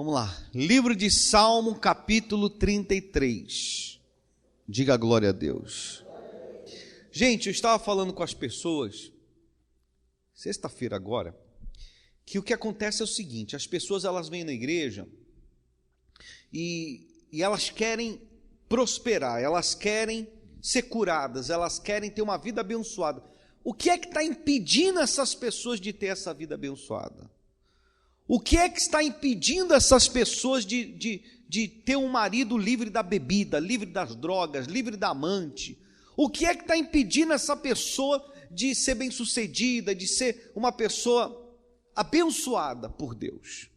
Vamos lá, livro de Salmo, capítulo 33. Diga glória a Deus. Gente, eu estava falando com as pessoas, sexta-feira agora, que o que acontece é o seguinte: as pessoas elas vêm na igreja e elas querem prosperar, elas querem ser curadas, elas querem ter uma vida abençoada. O que é que está impedindo essas pessoas de ter essa vida abençoada? O que é que está impedindo essas pessoas de ter um marido livre da bebida, livre das drogas, livre da amante? O que é que está impedindo essa pessoa de ser bem-sucedida, de ser uma pessoa abençoada por Deus?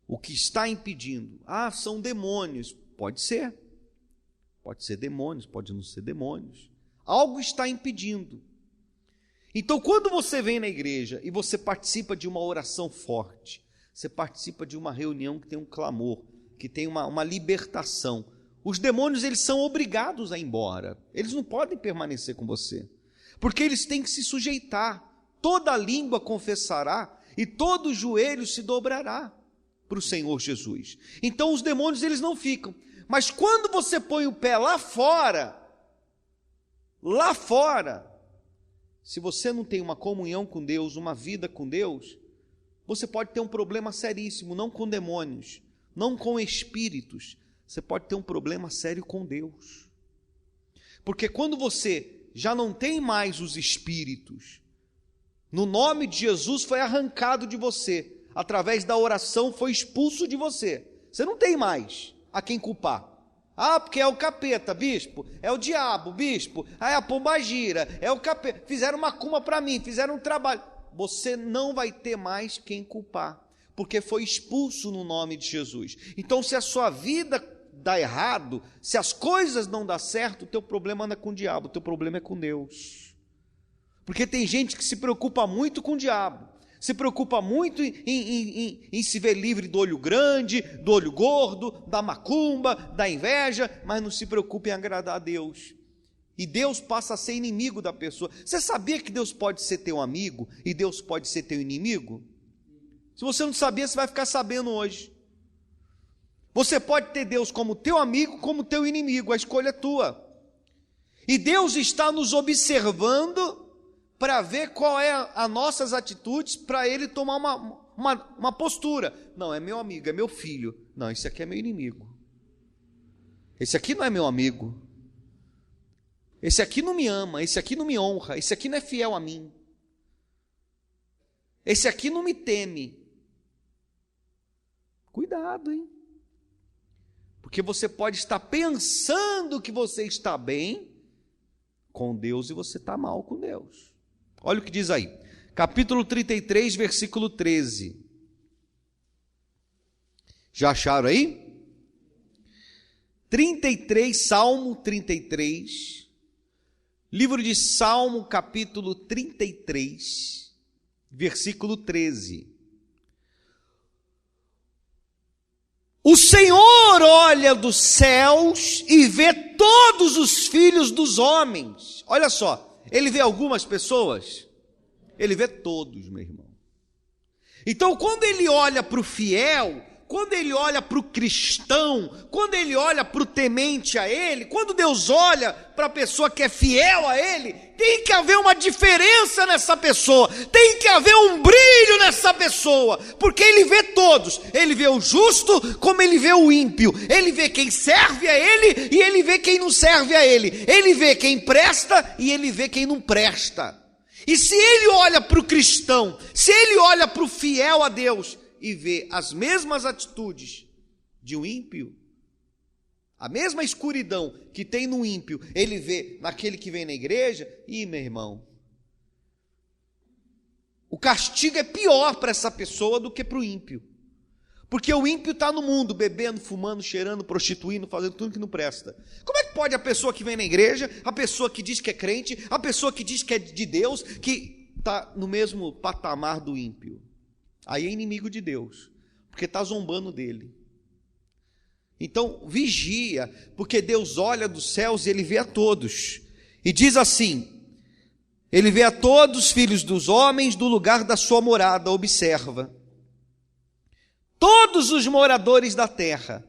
O que está impedindo? São demônios. Pode ser demônios, pode não ser demônios. Algo está impedindo. Então, quando você vem na igreja e você participa de uma oração forte, você participa de uma reunião que tem um clamor, que tem uma libertação, os demônios eles são obrigados a ir embora. Eles não podem permanecer com você, porque eles têm que se sujeitar. Toda língua confessará e todo joelho se dobrará para o Senhor Jesus. Então os demônios eles não ficam. Mas quando você põe o pé lá fora, se você não tem uma comunhão com Deus, uma vida com Deus, você pode ter um problema seríssimo, não com demônios, não com espíritos, você pode ter um problema sério com Deus. Porque quando você já não tem mais os espíritos, no nome de Jesus foi arrancado de você, através da oração foi expulso de você, você não tem mais a quem culpar. Porque é o capeta, bispo, é o diabo, bispo, é a pombagira, é o capeta, fizeram uma macumba para mim, fizeram um trabalho. Você não vai ter mais quem culpar, porque foi expulso no nome de Jesus. Então, se a sua vida dá errado, se as coisas não dão certo, o teu problema não é com o diabo, o teu problema é com Deus. Porque tem gente que se preocupa muito com o diabo, se preocupa muito em se ver livre do olho grande, do olho gordo, da macumba, da inveja, mas não se preocupa em agradar a Deus. E Deus passa a ser inimigo da pessoa. Você sabia que Deus pode ser teu amigo e Deus pode ser teu inimigo? Se você não sabia, você vai ficar sabendo hoje. Você pode ter Deus como teu amigo, como teu inimigo, a escolha é tua. E Deus está nos observando para ver qual é as nossas atitudes, para ele tomar uma postura. Não, é meu amigo, é meu filho. Não, esse aqui é meu inimigo. Esse aqui não é meu amigo. Esse aqui não me ama, esse aqui não me honra, esse aqui não é fiel a mim. Esse aqui não me teme. Cuidado, hein? Porque você pode estar pensando que você está bem com Deus e você está mal com Deus. Olha o que diz aí, capítulo 33, versículo 13. Já acharam aí? 33, Salmo 33, livro de Salmo, capítulo 33, versículo 13. O Senhor olha dos céus e vê todos os filhos dos homens. Olha só. Ele vê algumas pessoas? Ele vê todos, meu irmão. Então, quando ele olha para o fiel, quando ele olha para o cristão, quando ele olha para o temente a ele, quando Deus olha para a pessoa que é fiel a ele, tem que haver uma diferença nessa pessoa, tem que haver um brilho nessa pessoa, porque ele vê todos, ele vê o justo como ele vê o ímpio, ele vê quem serve a ele e ele vê quem não serve a ele, ele vê quem presta e ele vê quem não presta. E se ele olha para o cristão, se ele olha para o fiel a Deus e vê as mesmas atitudes de um ímpio, a mesma escuridão que tem no ímpio, ele vê naquele que vem na igreja, meu irmão, o castigo é pior para essa pessoa do que para o ímpio, porque o ímpio está no mundo, bebendo, fumando, cheirando, prostituindo, fazendo tudo que não presta. Como é que pode a pessoa que vem na igreja, a pessoa que diz que é crente, a pessoa que diz que é de Deus, que está no mesmo patamar do ímpio? Aí é inimigo de Deus, porque está zombando dele. Então vigia, porque Deus olha dos céus e ele vê a todos. E diz assim, ele vê a todos os filhos dos homens do lugar da sua morada, observa. todos os moradores da terra.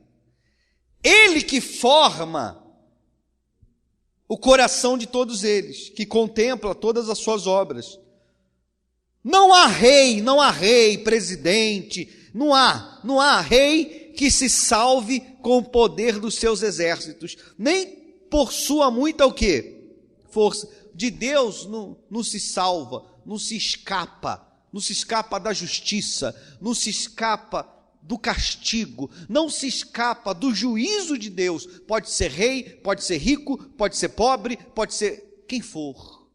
Ele que forma o coração de todos eles, que contempla todas as suas obras. Não há rei, presidente, não há rei que se salve com o poder dos seus exércitos, nem por sua muita o quê? Força. De Deus não se salva, não se escapa da justiça, não se escapa do castigo, não se escapa do juízo de Deus. Pode ser rei, pode ser rico, pode ser pobre, pode ser quem for.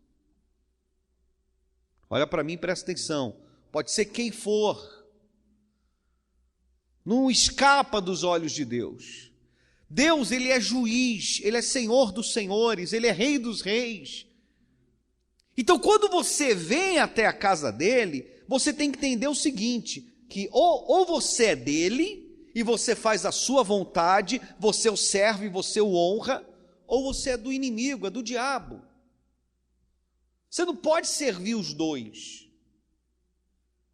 Olha para mim, presta atenção. Pode ser quem for. Não escapa dos olhos de Deus. Deus, ele é juiz, ele é Senhor dos senhores, ele é Rei dos reis. Então, quando você vem até a casa dele, você tem que entender o seguinte, que ou você é dele, e você faz a sua vontade, você o serve, você o honra, ou você é do inimigo, é do diabo. Você não pode servir os dois.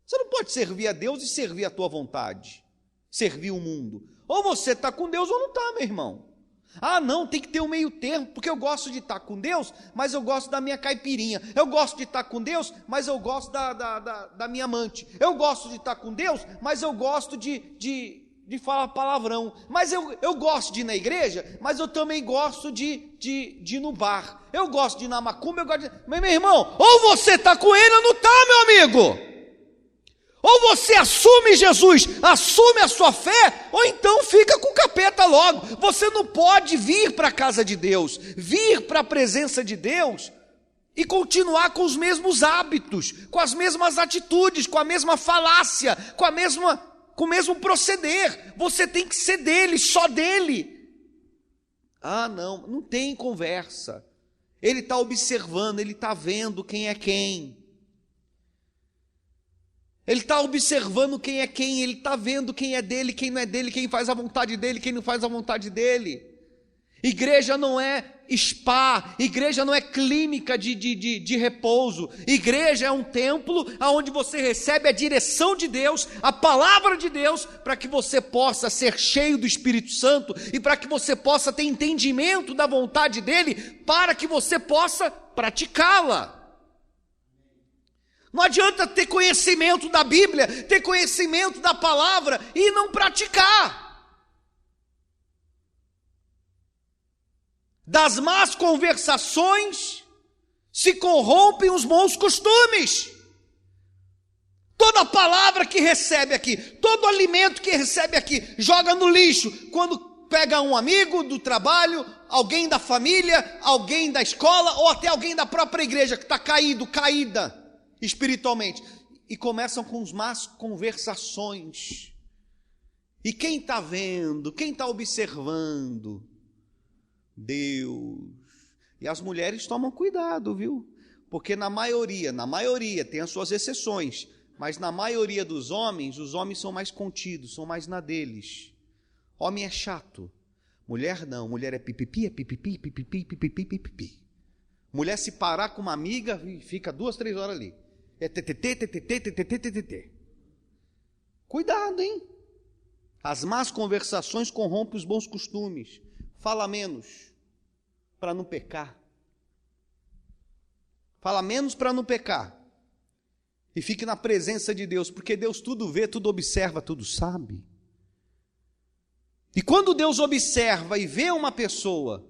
Você não pode servir a Deus e servir a tua vontade, servir o mundo. Ou você está com Deus ou não está, meu irmão. Ah, não, tem que ter um meio termo, porque eu gosto de estar com Deus, mas eu gosto da minha caipirinha. Eu gosto de estar com Deus, mas eu gosto da minha amante. Eu gosto de estar com Deus, mas eu gosto de falar palavrão. Mas eu gosto de ir na igreja, mas eu também gosto de ir no bar. Eu gosto de ir na macumba, eu gosto de... Mas, meu irmão, ou você está com ele ou não está, meu amigo. Ou você assume Jesus, assume a sua fé, ou então fica com o capeta logo. Você não pode vir para a casa de Deus, vir para a presença de Deus e continuar com os mesmos hábitos, com as mesmas atitudes, com a mesma falácia, com o mesmo proceder. Você tem que ser dele, só dele. Ah, não tem conversa. Ele está observando, ele está vendo quem é quem. Ele está observando quem é quem, ele está vendo quem é dele, quem não é dele, quem faz a vontade dele, quem não faz a vontade dele. Igreja não é spa, igreja não é clínica de repouso. Igreja é um templo onde você recebe a direção de Deus, a palavra de Deus, para que você possa ser cheio do Espírito Santo e para que você possa ter entendimento da vontade dele, para que você possa praticá-la. Não adianta ter conhecimento da Bíblia, ter conhecimento da palavra e não praticar. Das más conversações se corrompem os bons costumes. Toda palavra que recebe aqui, todo alimento que recebe aqui, joga no lixo. Quando pega um amigo do trabalho, alguém da família, alguém da escola ou até alguém da própria igreja que está caída espiritualmente, e começam com as más conversações. E quem está vendo, quem está observando? Deus. E as mulheres tomam cuidado, viu? Porque na maioria, tem as suas exceções, mas na maioria dos homens, os homens são mais contidos, são mais na deles. Homem é chato, mulher não, mulher é pipipi, pipipi. Mulher se parar com uma amiga, fica 2, 3 horas ali. É ttt. Cuidado, hein? As más conversações corrompem os bons costumes. Fala menos para não pecar. Fala menos para não pecar. E fique na presença de Deus, porque Deus tudo vê, tudo observa, tudo sabe. E quando Deus observa e vê uma pessoa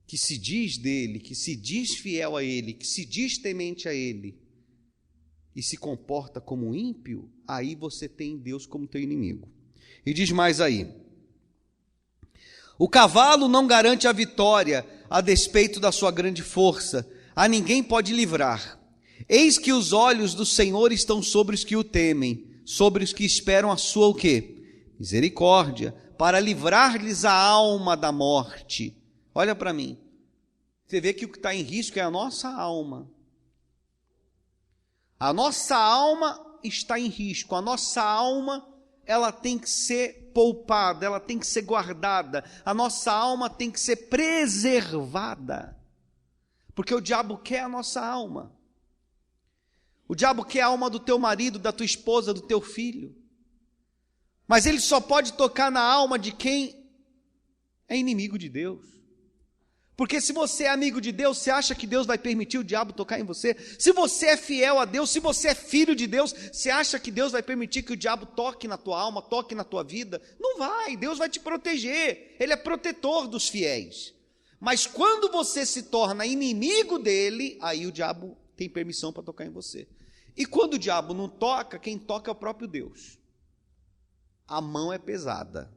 que se diz dele, que se diz fiel a ele, que se diz temente a ele, e se comporta como um ímpio, aí você tem Deus como teu inimigo. E diz mais aí: o cavalo não garante a vitória, a despeito da sua grande força, a ninguém pode livrar. Eis que os olhos do Senhor estão sobre os que o temem, sobre os que esperam a sua o quê? Misericórdia, para livrar-lhes a alma da morte. Olha para mim, você vê que o que está em risco é a nossa alma. A nossa alma está em risco, a nossa alma, ela tem que ser poupada, ela tem que ser guardada, a nossa alma tem que ser preservada, porque o diabo quer a nossa alma. O diabo quer a alma do teu marido, da tua esposa, do teu filho. Mas ele só pode tocar na alma de quem é inimigo de Deus. Porque se você é amigo de Deus, você acha que Deus vai permitir o diabo tocar em você? Se você é fiel a Deus, se você é filho de Deus, você acha que Deus vai permitir que o diabo toque na tua alma, toque na tua vida? Não vai, Deus vai te proteger, Ele é protetor dos fiéis. Mas quando você se torna inimigo dele, aí o diabo tem permissão para tocar em você. E quando o diabo não toca, quem toca é o próprio Deus. A mão é pesada,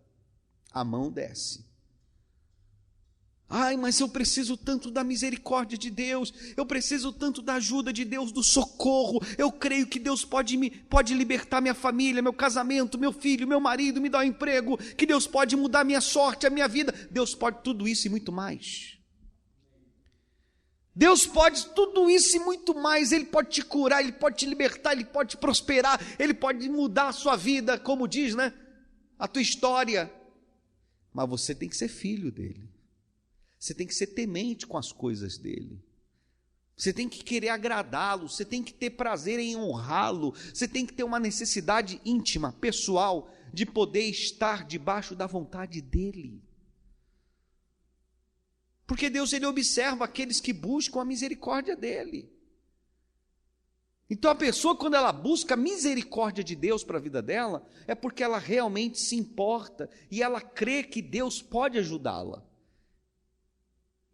a mão desce. Ai, mas eu preciso tanto da misericórdia de Deus, eu preciso tanto da ajuda de Deus, do socorro, eu creio que Deus pode libertar minha família, meu casamento, meu filho, meu marido, me dar um emprego, que Deus pode mudar a minha sorte, a minha vida. Deus pode tudo isso e muito mais. Deus pode tudo isso e muito mais. Ele pode te curar, Ele pode te libertar, Ele pode te prosperar, Ele pode mudar a sua vida, como diz, né? A tua história. Mas você tem que ser filho dele. Você tem que ser temente com as coisas dele. Você tem que querer agradá-lo, você tem que ter prazer em honrá-lo, você tem que ter uma necessidade íntima, pessoal, de poder estar debaixo da vontade dele. Porque Deus, ele observa aqueles que buscam a misericórdia dele. Então a pessoa, quando ela busca a misericórdia de Deus para a vida dela, é porque ela realmente se importa e ela crê que Deus pode ajudá-la.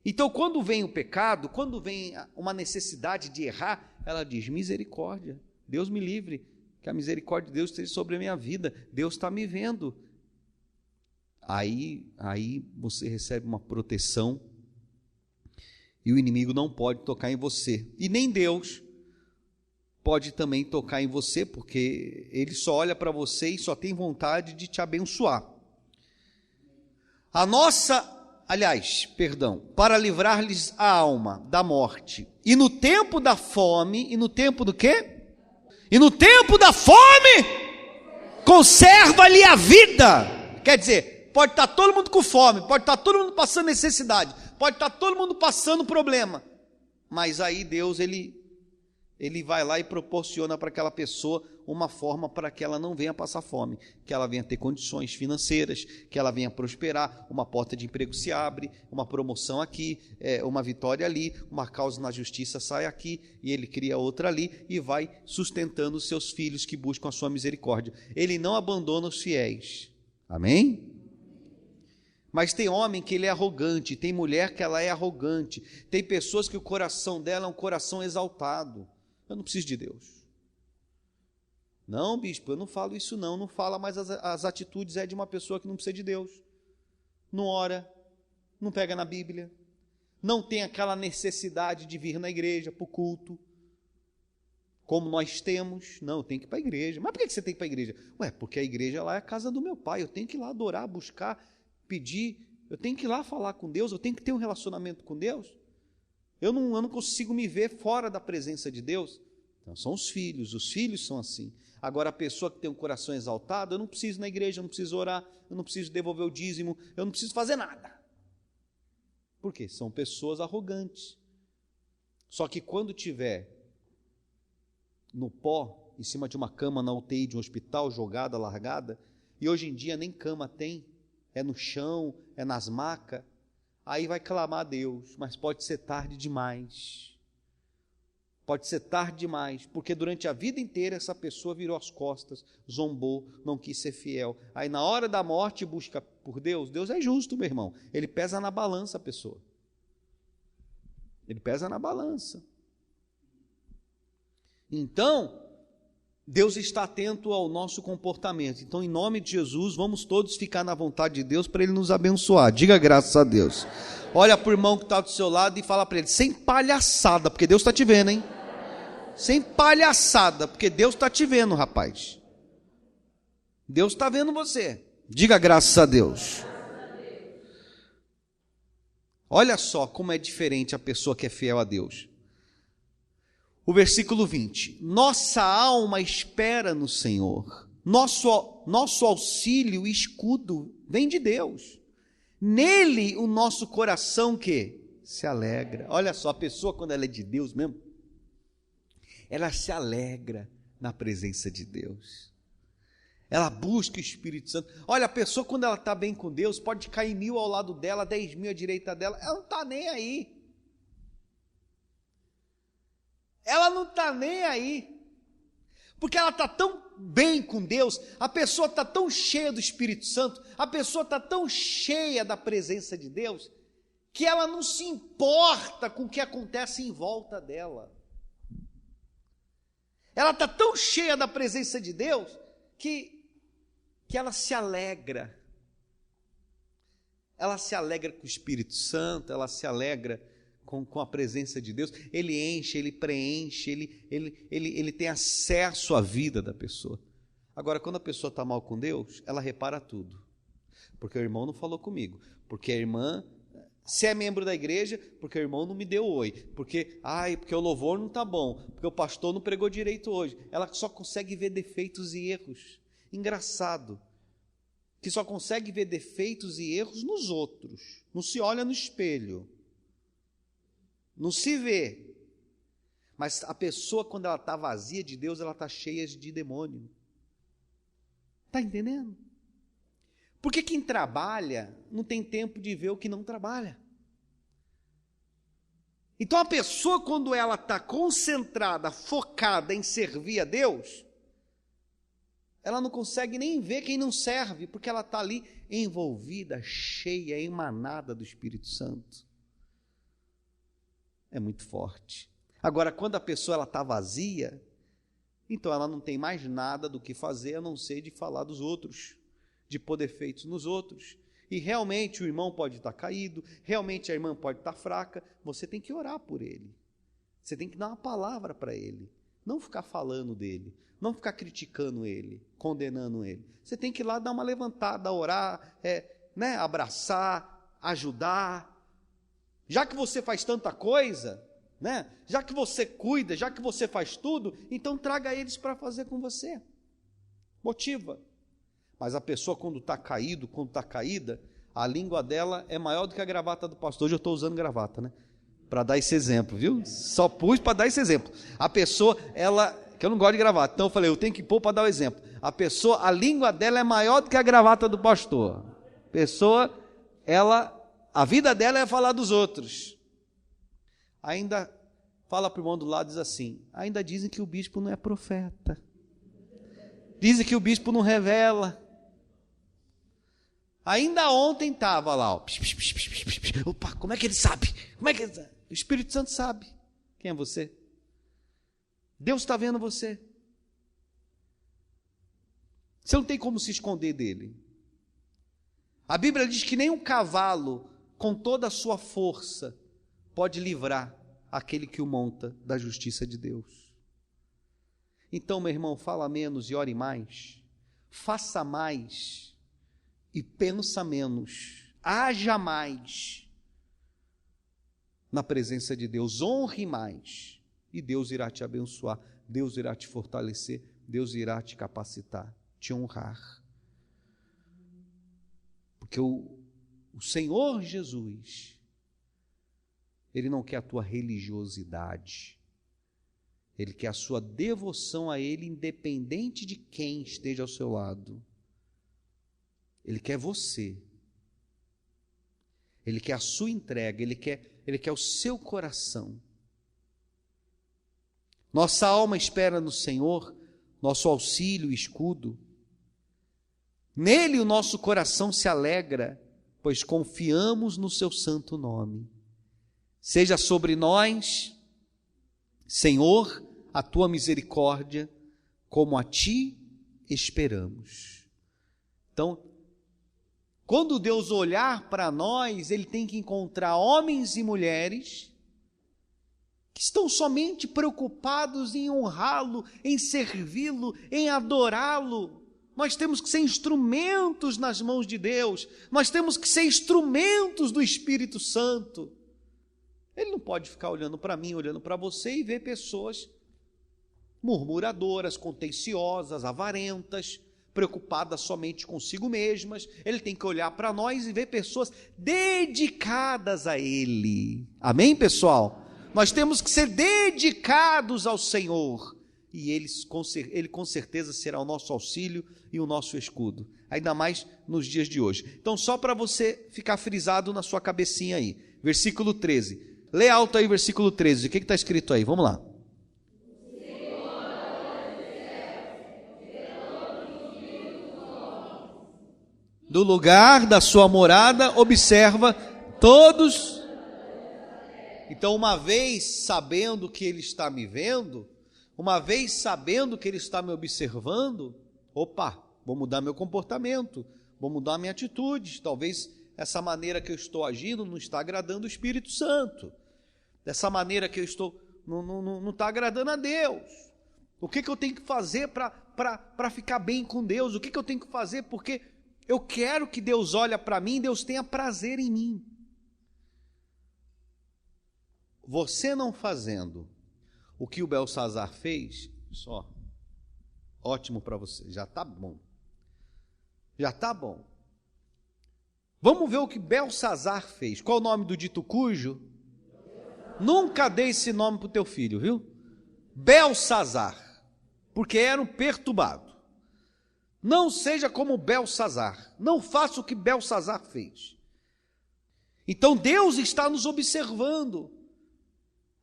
Então, quando vem o pecado, quando vem uma necessidade de errar, ela diz: misericórdia, Deus me livre, que a misericórdia de Deus esteja sobre a minha vida, Deus está me vendo. Aí você recebe uma proteção e o inimigo não pode tocar em você, e nem Deus pode também tocar em você, porque ele só olha para você e só tem vontade de te abençoar. Para livrar-lhes a alma da morte, e no tempo da fome, e no tempo do quê? E no tempo da fome, conserva-lhe a vida. Quer dizer, pode estar todo mundo com fome, pode estar todo mundo passando necessidade, pode estar todo mundo passando problema, mas aí Deus, ele vai lá e proporciona para aquela pessoa uma forma para que ela não venha passar fome, que ela venha ter condições financeiras, que ela venha prosperar, uma porta de emprego se abre, uma promoção aqui, uma vitória ali, uma causa na justiça sai aqui, e ele cria outra ali, e vai sustentando os seus filhos que buscam a sua misericórdia. Ele não abandona os fiéis, amém? Mas tem homem que ele é arrogante, tem mulher que ela é arrogante, tem pessoas que o coração dela é um coração exaltado. Eu não preciso de Deus. Não, bispo, eu não falo isso não fala, mas as atitudes é de uma pessoa que não precisa de Deus. Não ora, não pega na Bíblia, não tem aquela necessidade de vir na igreja, para o culto, como nós temos. Não, eu tenho que ir para a igreja. Mas por que você tem que ir para a igreja? Porque a igreja lá é a casa do meu pai, eu tenho que ir lá adorar, buscar, pedir, eu tenho que ir lá falar com Deus, eu tenho que ter um relacionamento com Deus. Eu não consigo me ver fora da presença de Deus. Então, são os filhos são assim. Agora, a pessoa que tem um coração exaltado, eu não preciso ir na igreja, eu não preciso orar, eu não preciso devolver o dízimo, eu não preciso fazer nada. Por quê? São pessoas arrogantes. Só que quando tiver no pó, em cima de uma cama na UTI de um hospital, jogada, largada, e hoje em dia nem cama tem, é no chão, é nas macas, aí vai clamar a Deus, mas pode ser tarde demais. Pode ser tarde demais, porque durante a vida inteira essa pessoa virou as costas, zombou, não quis ser fiel. Aí na hora da morte busca por Deus. Deus é justo, meu irmão. Ele pesa na balança a pessoa. Ele pesa na balança. Então, Deus está atento ao nosso comportamento. Então, em nome de Jesus, vamos todos ficar na vontade de Deus para Ele nos abençoar. Diga graças a Deus. Olha para o irmão que está do seu lado e fala para ele: sem palhaçada, porque Deus está te vendo, hein? Sem palhaçada, porque Deus está te vendo, rapaz. Deus está vendo você. Diga graças a Deus. Olha só como é diferente a pessoa que é fiel a Deus. O versículo 20: nossa alma espera no Senhor, nosso auxílio e escudo vem de Deus. Nele o nosso coração que se alegra. Olha só, a pessoa, quando ela é de Deus mesmo, ela se alegra na presença de Deus. Ela busca o Espírito Santo. Olha, a pessoa quando ela está bem com Deus, pode cair 1000 ao lado dela, 10.000 à direita dela, ela não está nem aí. Ela não está nem aí. Porque ela está tão bem com Deus, a pessoa está tão cheia do Espírito Santo, a pessoa está tão cheia da presença de Deus, que ela não se importa com o que acontece em volta dela. Ela está tão cheia da presença de Deus, que ela se alegra. Ela se alegra com o Espírito Santo, ela se alegra com a presença de Deus. Ele enche, ele preenche, ele tem acesso à vida da pessoa. Agora, quando a pessoa está mal com Deus, ela repara tudo. Porque o irmão não falou comigo, porque a irmã, se é membro da igreja, porque o irmão não me deu oi, porque o louvor não está bom, porque o pastor não pregou direito hoje. Ela só consegue ver defeitos e erros. Engraçado, que só consegue ver defeitos e erros nos outros, não se olha no espelho, não se vê. Mas a pessoa, quando ela está vazia de Deus, ela está cheia de demônio. Está entendendo? Porque quem trabalha não tem tempo de ver o que não trabalha. Então a pessoa, quando ela está concentrada, focada em servir a Deus, ela não consegue nem ver quem não serve, porque ela está ali envolvida, cheia, emanada do Espírito Santo. É muito forte. Agora, quando a pessoa está vazia, então ela não tem mais nada do que fazer, a não ser de falar dos outros, de pôr defeitos nos outros. E realmente o irmão pode estar caído, realmente a irmã pode estar fraca, você tem que orar por ele. Você tem que dar uma palavra para ele, não ficar falando dele, não ficar criticando ele, condenando ele. Você tem que ir lá dar uma levantada, orar, abraçar, ajudar. Já que você faz tanta coisa, já que você cuida, já que você faz tudo, então traga eles para fazer com você. Motiva. Mas a pessoa, quando está caído, quando está caída, a língua dela é maior do que a gravata do pastor. Hoje eu estou usando gravata, para dar esse exemplo, viu? Só pus para dar esse exemplo. A pessoa, que eu não gosto de gravata, então eu falei, eu tenho que pôr para dar o exemplo. A língua dela é maior do que a gravata do pastor. A vida dela é falar dos outros. Ainda fala para o irmão do lado, diz assim, ainda dizem que o bispo não é profeta. Dizem que o bispo não revela. Ainda ontem estava lá, opa, como é que ele sabe? O Espírito Santo sabe quem é você. Deus está vendo você. Você não tem como se esconder dele. A Bíblia diz que nem um cavalo, com toda a sua força, pode livrar aquele que o monta da justiça de Deus. Então, meu irmão, fala menos e ore mais. Faça mais e pensa menos. Haja mais na presença de Deus. Honre mais. E Deus irá te abençoar. Deus irá te fortalecer. Deus irá te capacitar, te honrar. Porque o Senhor Jesus, Ele não quer a tua religiosidade. Ele quer a sua devoção a Ele, independente de quem esteja ao seu lado. Ele quer você. Ele quer a sua entrega, Ele quer o seu coração. Nossa alma espera no Senhor, nosso auxílio e escudo. Nele o nosso coração se alegra, pois confiamos no seu santo nome. Seja sobre nós, Senhor, a tua misericórdia, como a ti esperamos. Então, quando Deus olhar para nós, Ele tem que encontrar homens e mulheres que estão somente preocupados em honrá-lo, em servi-lo, em adorá-lo. Nós temos que ser instrumentos nas mãos de Deus, nós temos que ser instrumentos do Espírito Santo. Ele não pode ficar olhando para mim, olhando para você e ver pessoas murmuradoras, contenciosas, avarentas, preocupadas somente consigo mesmas. Ele tem que olhar para nós e ver pessoas dedicadas a Ele. Amém, pessoal? Nós temos que ser dedicados ao Senhor. e ele com certeza será o nosso auxílio e o nosso escudo, ainda mais nos dias de hoje. Então, só para você ficar frisado na sua cabecinha aí, versículo 13, lê alto aí o versículo 13, o que está escrito aí? Vamos lá. Do lugar da sua morada, observa todos. Então, uma vez sabendo que Ele está me vendo, uma vez sabendo que Ele está me observando, opa, vou mudar meu comportamento, vou mudar minha atitude. Talvez essa maneira que eu estou agindo não está agradando o Espírito Santo. Dessa maneira que eu estou, não está agradando a Deus. O que eu tenho que fazer para ficar bem com Deus? O que eu tenho que fazer porque eu quero que Deus olhe para mim, Deus tenha prazer em mim. Você não fazendo o que o Belsazar fez, só, ótimo para você, já está bom. Já está bom. Vamos ver o que Belsazar fez. Qual o nome do dito cujo? Nunca dê esse nome para o teu filho, viu? Belsazar, porque era um perturbado. Não seja como Belsazar, não faça o que Belsazar fez. Então Deus está nos observando.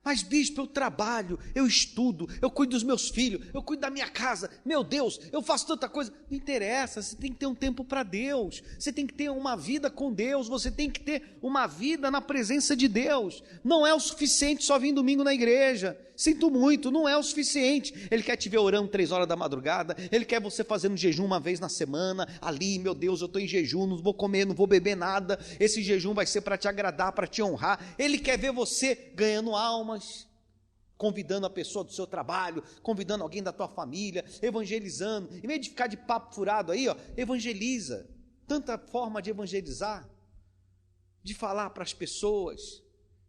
Mas bispo, eu trabalho, eu estudo, eu cuido dos meus filhos, eu cuido da minha casa, meu Deus, eu faço tanta coisa. Não interessa, você tem que ter um tempo para Deus, você tem que ter uma vida com Deus, você tem que ter uma vida na presença de Deus. Não é o suficiente só vir domingo na igreja, sinto muito, não é o suficiente. Ele quer te ver orando 3 horas da madrugada, Ele quer você fazendo jejum uma vez na semana, ali, meu Deus, eu estou em jejum, não vou comer, não vou beber nada, esse jejum vai ser para te agradar, para te honrar. Ele quer ver você ganhando almas, convidando a pessoa do seu trabalho, convidando alguém da tua família, evangelizando. Em vez de ficar de papo furado aí, evangeliza. Tanta forma de evangelizar, de falar para as pessoas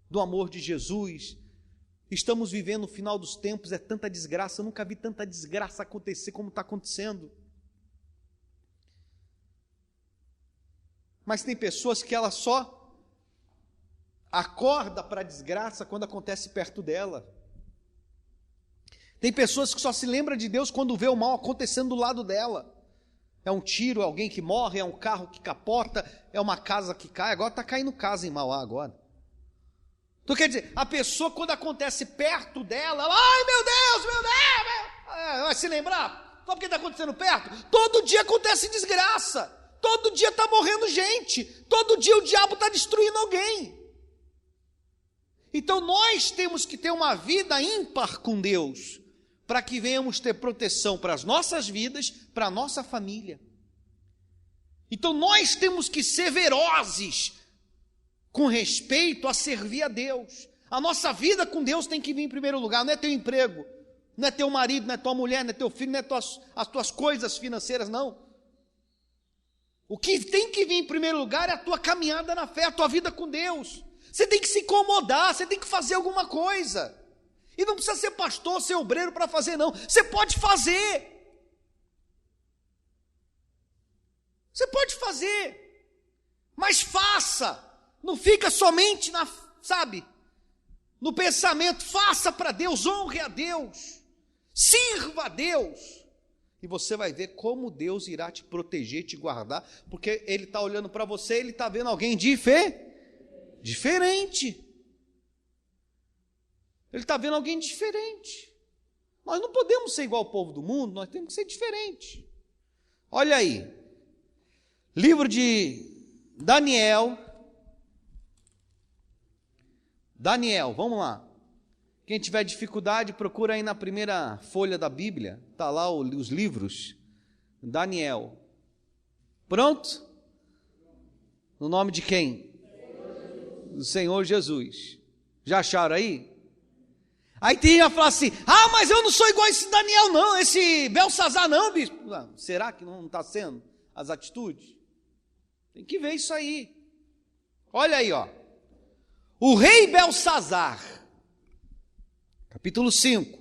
do amor de Jesus. Estamos vivendo o final dos tempos, é tanta desgraça, eu nunca vi tanta desgraça acontecer como está acontecendo. Mas tem pessoas que ela só acorda para a desgraça quando acontece perto dela. Tem pessoas que só se lembram de Deus quando vê o mal acontecendo do lado dela. É um tiro, é alguém que morre, é um carro que capota, é uma casa que cai. Agora está caindo casa em Mauá agora. Então quer dizer, a pessoa quando acontece perto dela, ela, ai meu Deus, vai se lembrar? Só porque está acontecendo perto? Todo dia acontece desgraça, todo dia está morrendo gente, todo dia o diabo está destruindo alguém. Então nós temos que ter uma vida ímpar com Deus, para que venhamos ter proteção para as nossas vidas, para a nossa família. Então nós temos que ser velozes com respeito a servir a Deus. A nossa vida com Deus tem que vir em primeiro lugar, não é teu emprego, não é teu marido, não é tua mulher, não é teu filho, não é as tuas coisas financeiras, não. O que tem que vir em primeiro lugar é a tua caminhada na fé, a tua vida com Deus. Você tem que se incomodar, você tem que fazer alguma coisa. E não precisa ser pastor, ser obreiro para fazer, não. Você pode fazer. Você pode fazer. Mas faça. Não fica somente no pensamento. Faça para Deus, honre a Deus. Sirva a Deus. E você vai ver como Deus irá te proteger, te guardar. Porque Ele está olhando para você, Ele está vendo alguém diferente. Ele está vendo alguém diferente. Nós não podemos ser igual ao povo do mundo, nós temos que ser diferente. Olha aí, livro de Daniel, vamos lá. Quem tiver dificuldade, procura aí na primeira folha da Bíblia, está lá os livros, Daniel. Pronto? No nome de quem? Do Senhor Jesus. Já acharam aí? Aí tem gente que fala assim, mas eu não sou igual a esse Daniel não, esse Belsazar não, bispo. Será que não está sendo as atitudes? Tem que ver isso aí. Olha aí, o rei Belsazar, capítulo 5,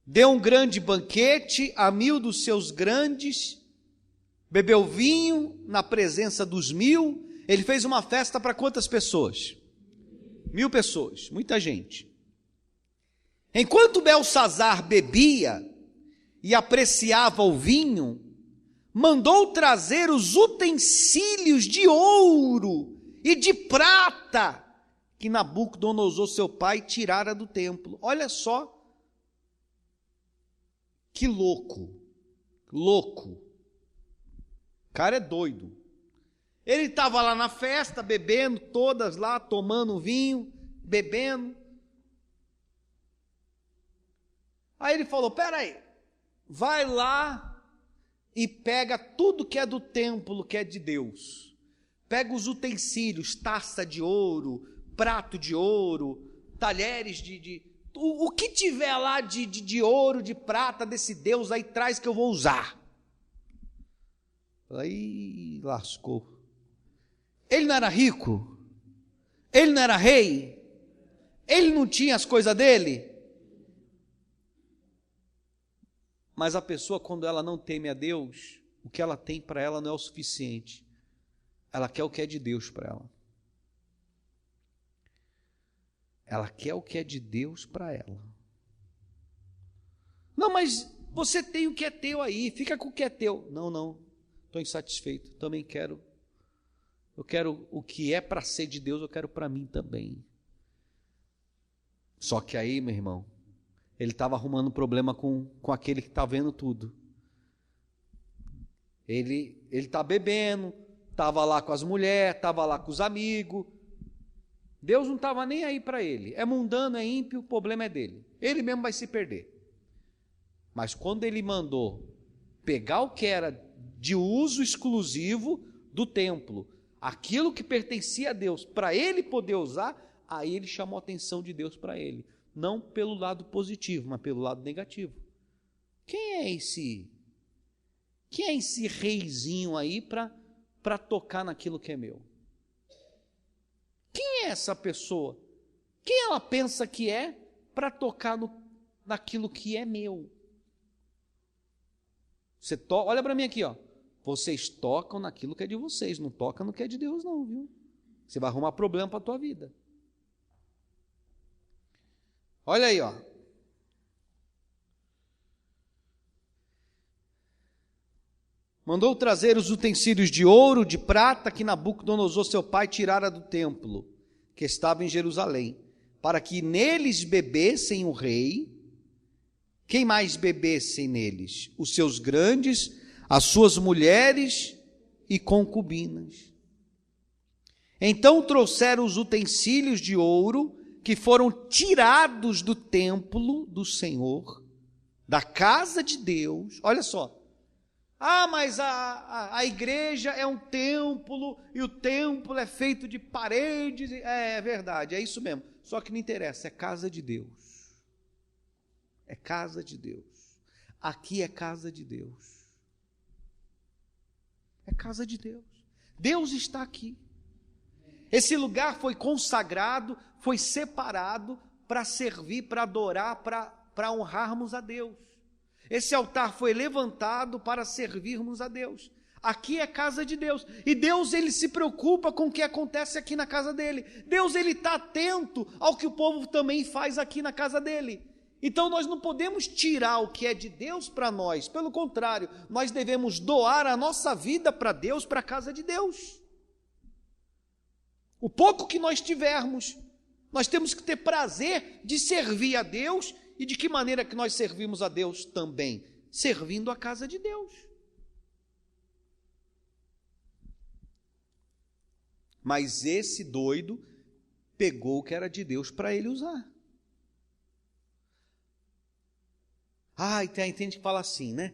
deu um grande banquete a 1000 dos seus grandes, bebeu vinho na presença dos 1000, ele fez uma festa para quantas pessoas? 1000 pessoas, muita gente. Enquanto Belsazar bebia e apreciava o vinho, mandou trazer os utensílios de ouro e de prata que Nabucodonosor, seu pai, tirara do templo. Olha só que louco. O cara é doido. Ele estava lá na festa, bebendo, todas lá, tomando vinho, bebendo. Aí ele falou, peraí, vai lá e pega tudo que é do templo, que é de Deus. Pega os utensílios, taça de ouro, prato de ouro, talheres o que tiver lá de ouro, de prata desse Deus, aí traz que eu vou usar. Aí lascou. Ele não era rico? Ele não era rei? Ele não tinha as coisas dele? Mas a pessoa, quando ela não teme a Deus, o que ela tem para ela não é o suficiente. Ela quer o que é de Deus para ela. Ela quer o que é de Deus para ela. Não, mas você tem o que é teu aí, fica com o que é teu. Não, estou insatisfeito, também quero. Eu quero o que é para ser de Deus, eu quero para mim também. Só que aí, meu irmão, ele estava arrumando problema com aquele que está vendo tudo. Ele está bebendo, estava lá com as mulheres, estava lá com os amigos. Deus não estava nem aí para ele. É mundano, é ímpio, o problema é dele. Ele mesmo vai se perder. Mas quando ele mandou pegar o que era de uso exclusivo do templo, aquilo que pertencia a Deus, para ele poder usar, aí ele chamou a atenção de Deus para ele. Não pelo lado positivo, mas pelo lado negativo. Quem é esse reizinho aí para tocar naquilo que é meu? Quem é essa pessoa? Quem ela pensa que é para tocar naquilo que é meu? Olha para mim aqui, ó. Vocês tocam naquilo que é de vocês, não tocam no que é de Deus não, viu? Você vai arrumar problema para a tua vida. Olha aí, ó. Mandou trazer os utensílios de ouro, de prata, que Nabucodonosor, seu pai, tirara do templo, que estava em Jerusalém, para que neles bebessem o rei. Quem mais bebessem neles? Os seus grandes, as suas mulheres e concubinas. Então trouxeram os utensílios de ouro, que foram tirados do templo do Senhor, da casa de Deus. Olha só. Mas a igreja é um templo, e o templo é feito de paredes. É verdade, é isso mesmo. Só que não interessa, é casa de Deus. É casa de Deus. Aqui é casa de Deus. É casa de Deus. Deus está aqui. Esse lugar foi consagrado, foi separado para servir, para adorar, para honrarmos a Deus. Esse altar foi levantado para servirmos a Deus. Aqui é casa de Deus. E Deus, ele se preocupa com o que acontece aqui na casa dele. Deus, ele está atento ao que o povo também faz aqui na casa dele. Então nós não podemos tirar o que é de Deus para nós. Pelo contrário, nós devemos doar a nossa vida para Deus, para a casa de Deus. O pouco que nós tivermos, nós temos que ter prazer de servir a Deus. E de que maneira que nós servimos a Deus também? Servindo a casa de Deus. Mas esse doido pegou o que era de Deus para ele usar. E tem gente que fala assim, né?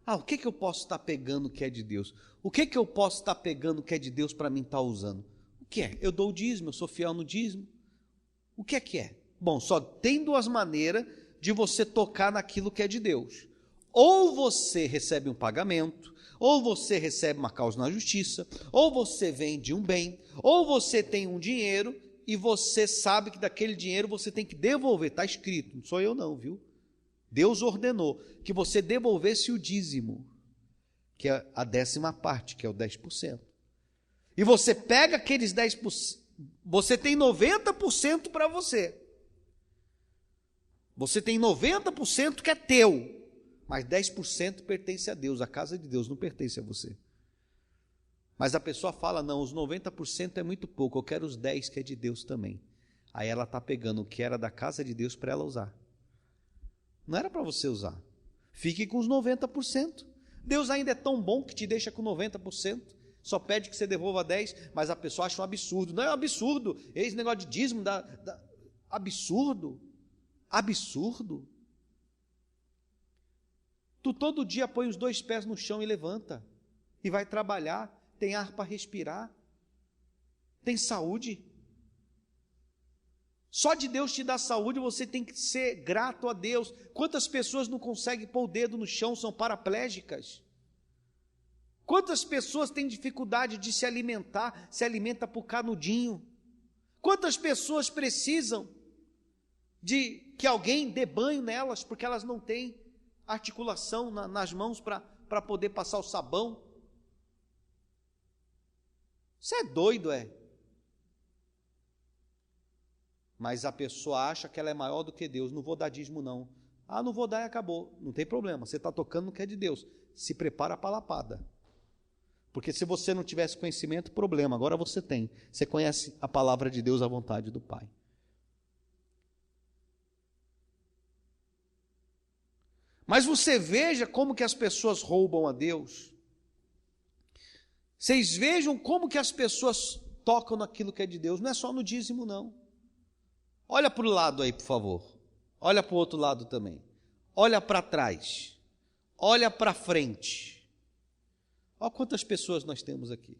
O que eu posso estar pegando que é de Deus? O que eu posso estar pegando que é de Deus para mim estar usando? O que é? Eu dou o dízimo, eu sou fiel no dízimo. O que é? Bom, só tem duas maneiras de você tocar naquilo que é de Deus. Ou você recebe um pagamento, ou você recebe uma causa na justiça, ou você vende um bem, ou você tem um dinheiro e você sabe que daquele dinheiro você tem que devolver. Está escrito, não sou eu não, viu? Deus ordenou que você devolvesse o dízimo, que é a 10ª parte, que é o 10%. E você pega aqueles 10%, você tem 90% para você. Você tem 90% que é teu, mas 10% pertence a Deus. A casa de Deus não pertence a você. Mas a pessoa fala, não, os 90% é muito pouco, eu quero os 10% que é de Deus também. Aí ela está pegando o que era da casa de Deus para ela usar. Não era para você usar. Fique com os 90%. Deus ainda é tão bom que te deixa com 90%. Só pede que você devolva 10%, mas a pessoa acha um absurdo. Não é um absurdo. Esse negócio de dízimo, absurdo. Absurdo. Tu todo dia põe os 2 pés no chão e levanta. E vai trabalhar. Tem ar para respirar. Tem saúde. Só de Deus te dar saúde, você tem que ser grato a Deus. Quantas pessoas não conseguem pôr o dedo no chão, são paraplégicas? Quantas pessoas têm dificuldade de se alimentar, se alimenta por canudinho? Quantas pessoas precisam de que alguém dê banho nelas, porque elas não têm articulação nas mãos para poder passar o sabão? Você é doido, é? Mas a pessoa acha que ela é maior do que Deus. Não vou dar dízimo, não. Ah, não vou dar e acabou. Não tem problema, você está tocando no que é de Deus. Se prepara para a lapada. Porque se você não tivesse conhecimento, problema. Agora você tem. Você conhece a palavra de Deus, a vontade do Pai. Mas você veja como que as pessoas roubam a Deus. Vocês vejam como que as pessoas tocam naquilo que é de Deus. Não é só no dízimo, não. Olha para o lado aí, por favor. Olha para o outro lado também. Olha para trás. Olha para frente. Olha quantas pessoas nós temos aqui.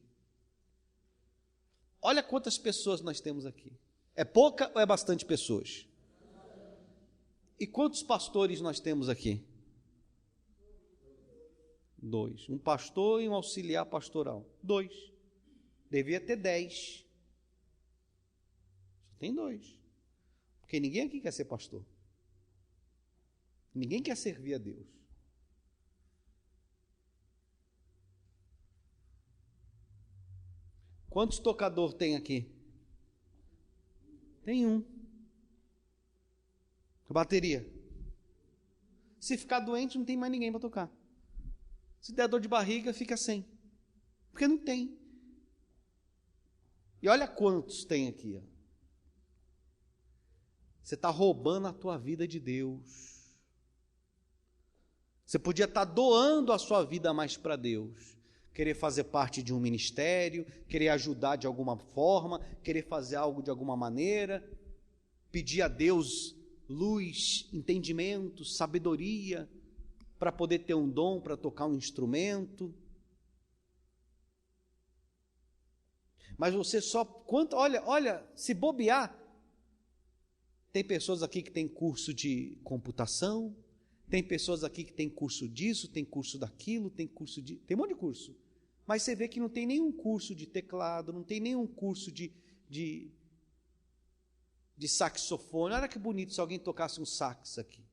Olha quantas pessoas nós temos aqui. É pouca ou é bastante pessoas? E quantos pastores nós temos aqui? 2. Um pastor e um auxiliar pastoral. 2. Devia ter 10. Só tem 2. Porque ninguém aqui quer ser pastor. Ninguém quer servir a Deus. Quantos tocadores tem aqui? Tem um. A bateria. Se ficar doente, não tem mais ninguém para tocar. Se der dor de barriga, fica sem. Porque não tem. E olha quantos tem aqui. Ó. Você está roubando a tua vida de Deus. Você podia estar doando a sua vida mais para Deus. Querer fazer parte de um ministério, querer ajudar de alguma forma, querer fazer algo de alguma maneira, pedir a Deus luz, entendimento, sabedoria, para poder ter um dom, para tocar um instrumento. Mas você só, olha, se bobear, tem pessoas aqui que tem curso de computação, tem pessoas aqui que tem curso disso, tem curso daquilo, tem um monte de curso. Mas você vê que não tem nenhum curso de teclado, não tem nenhum curso de saxofone. Olha que bonito se alguém tocasse um sax aqui.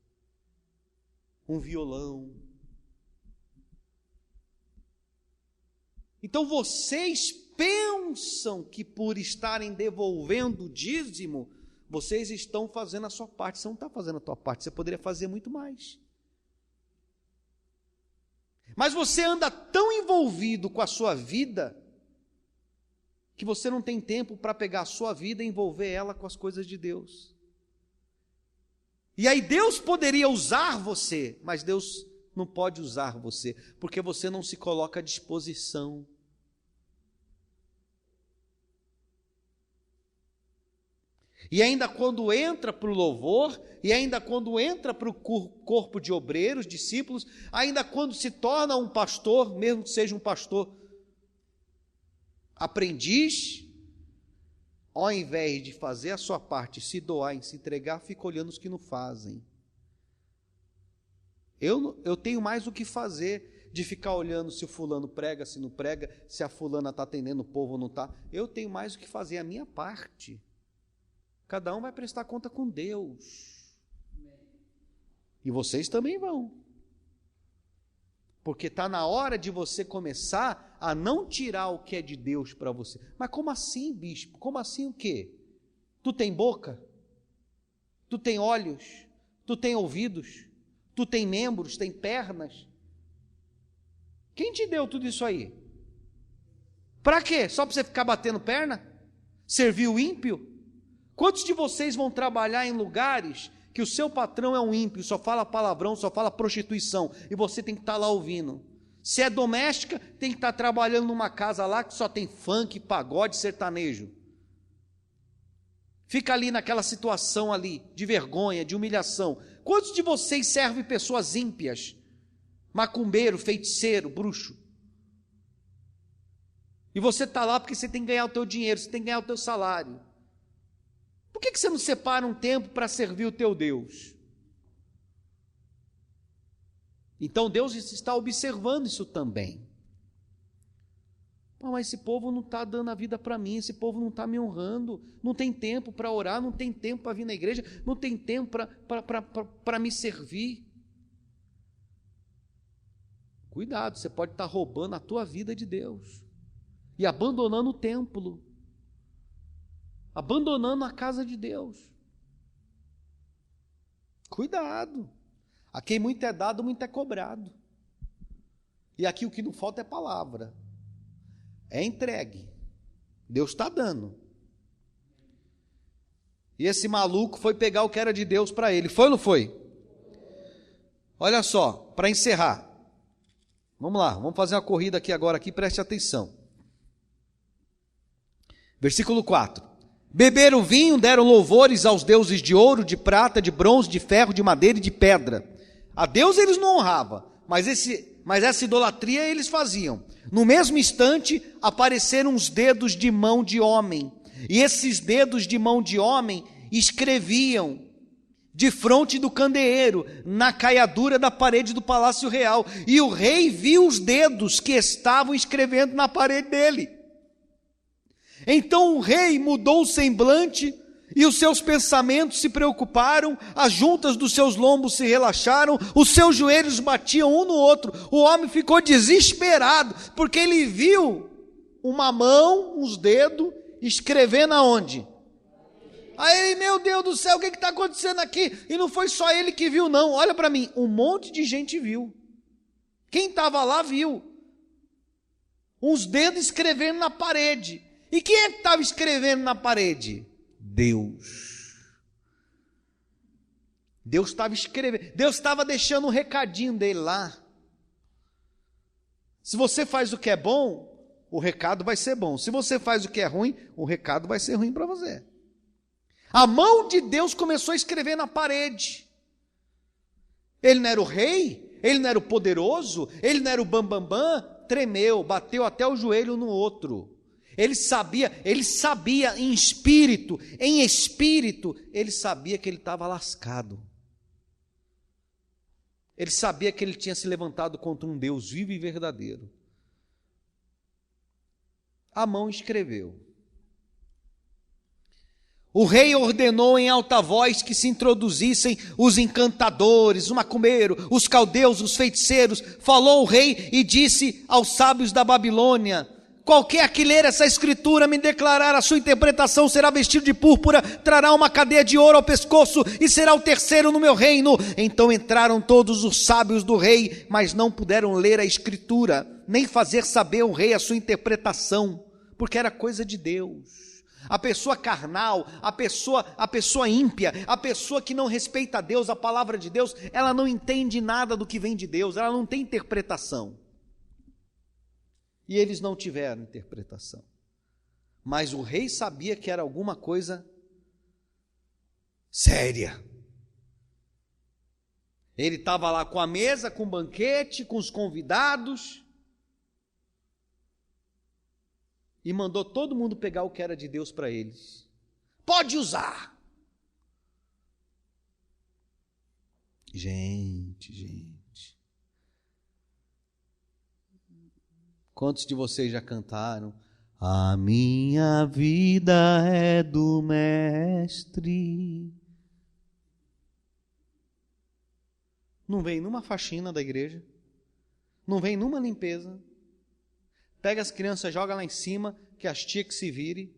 Um violão. Então vocês pensam que por estarem devolvendo o dízimo, vocês estão fazendo a sua parte. Você não está fazendo a tua parte, você poderia fazer muito mais. Mas você anda tão envolvido com a sua vida, que você não tem tempo para pegar a sua vida e envolver ela com as coisas de Deus. E aí Deus poderia usar você, mas Deus não pode usar você, porque você não se coloca à disposição. E ainda quando entra para o louvor, e ainda quando entra para o corpo de obreiros, discípulos, ainda quando se torna um pastor, mesmo que seja um pastor aprendiz, ao invés de fazer a sua parte, se doar, se entregar, fica olhando os que não fazem. Eu tenho mais o que fazer de ficar olhando se o fulano prega, se não prega, se a fulana está atendendo o povo ou não está. Eu tenho mais o que fazer, a minha parte. Cada um vai prestar conta com Deus. E vocês também vão. Porque está na hora de você começar a não tirar o que é de Deus para você. Mas como assim, bispo? Como assim o quê? Tu tem boca? Tu tem olhos? Tu tem ouvidos? Tu tem membros? Tem pernas? Quem te deu tudo isso aí? Para quê? Só para você ficar batendo perna? Servir o ímpio? Quantos de vocês vão trabalhar em lugares que o seu patrão é um ímpio, só fala palavrão, só fala prostituição, e você tem que estar lá ouvindo? Se é doméstica, tem que estar trabalhando numa casa lá que só tem funk, pagode, sertanejo. Fica ali naquela situação ali, de vergonha, de humilhação. Quantos de vocês servem pessoas ímpias? Macumbeiro, feiticeiro, bruxo. E você está lá porque você tem que ganhar o teu dinheiro, você tem que ganhar o teu salário. Por que você não separa um tempo para servir o teu Deus? Então Deus está observando isso também. Mas esse povo não está dando a vida para mim, esse povo não está me honrando, não tem tempo para orar, não tem tempo para vir na igreja, não tem tempo para me servir. Cuidado, você pode estar roubando a tua vida de Deus e abandonando o templo, abandonando a casa de Deus. Cuidado. A quem muito é dado, muito é cobrado. E aqui o que não falta é palavra. É entregue. Deus está dando. E esse maluco foi pegar o que era de Deus para ele. Foi ou não foi? Olha só, para encerrar. Vamos lá, vamos fazer uma corrida aqui agora, preste atenção. Versículo 4. Beberam vinho, deram louvores aos deuses de ouro, de prata, de bronze, de ferro, de madeira e de pedra. A Deus eles não honravam, mas essa idolatria eles faziam. No mesmo instante, apareceram uns dedos de mão de homem, e esses dedos de mão de homem escreviam defronte do candeeiro, na caiadura da parede do palácio real, e o rei viu os dedos que estavam escrevendo na parede dele. Então o rei mudou o semblante, e os seus pensamentos se preocuparam, as juntas dos seus lombos se relaxaram, os seus joelhos batiam um no outro. O homem ficou desesperado, porque ele viu uma mão, uns dedos, escrevendo aonde? Aí, meu Deus do céu, o que está acontecendo aqui? E não foi só ele que viu, não. Olha para mim, um monte de gente viu. Quem estava lá viu. Uns dedos escrevendo na parede. E quem é que estava escrevendo na parede? Deus. Deus estava escrevendo, Deus estava deixando um recadinho dele lá. Se você faz o que é bom, o recado vai ser bom. Se você faz o que é ruim, o recado vai ser ruim para você. A mão de Deus começou a escrever na parede. Ele não era o rei, ele não era o poderoso, ele não era o bambambam, tremeu, bateu até o joelho no outro. Ele sabia em espírito, ele sabia que ele estava lascado. Ele sabia que ele tinha se levantado contra um Deus vivo e verdadeiro. A mão escreveu. O rei ordenou em alta voz que se introduzissem os encantadores, o macumbeiro, os caldeus, os feiticeiros. Falou o rei e disse aos sábios da Babilônia: qualquer que ler essa escritura, me declarar a sua interpretação, será vestido de púrpura, trará uma cadeia de ouro ao pescoço e será o terceiro no meu reino. Então entraram todos os sábios do rei, mas não puderam ler a escritura, nem fazer saber ao rei a sua interpretação, porque era coisa de Deus. A pessoa carnal, a pessoa ímpia, a pessoa que não respeita a Deus, a palavra de Deus, ela não entende nada do que vem de Deus, ela não tem interpretação. E eles não tiveram interpretação. Mas o rei sabia que era alguma coisa séria. Ele estava lá com a mesa, com o banquete, com os convidados, e mandou todo mundo pegar o que era de Deus para eles. Pode usar. Gente. Quantos de vocês já cantaram? A minha vida é do Mestre. Não vem numa faxina da igreja, não vem numa limpeza. Pega as crianças, joga lá em cima, que as tias que se virem.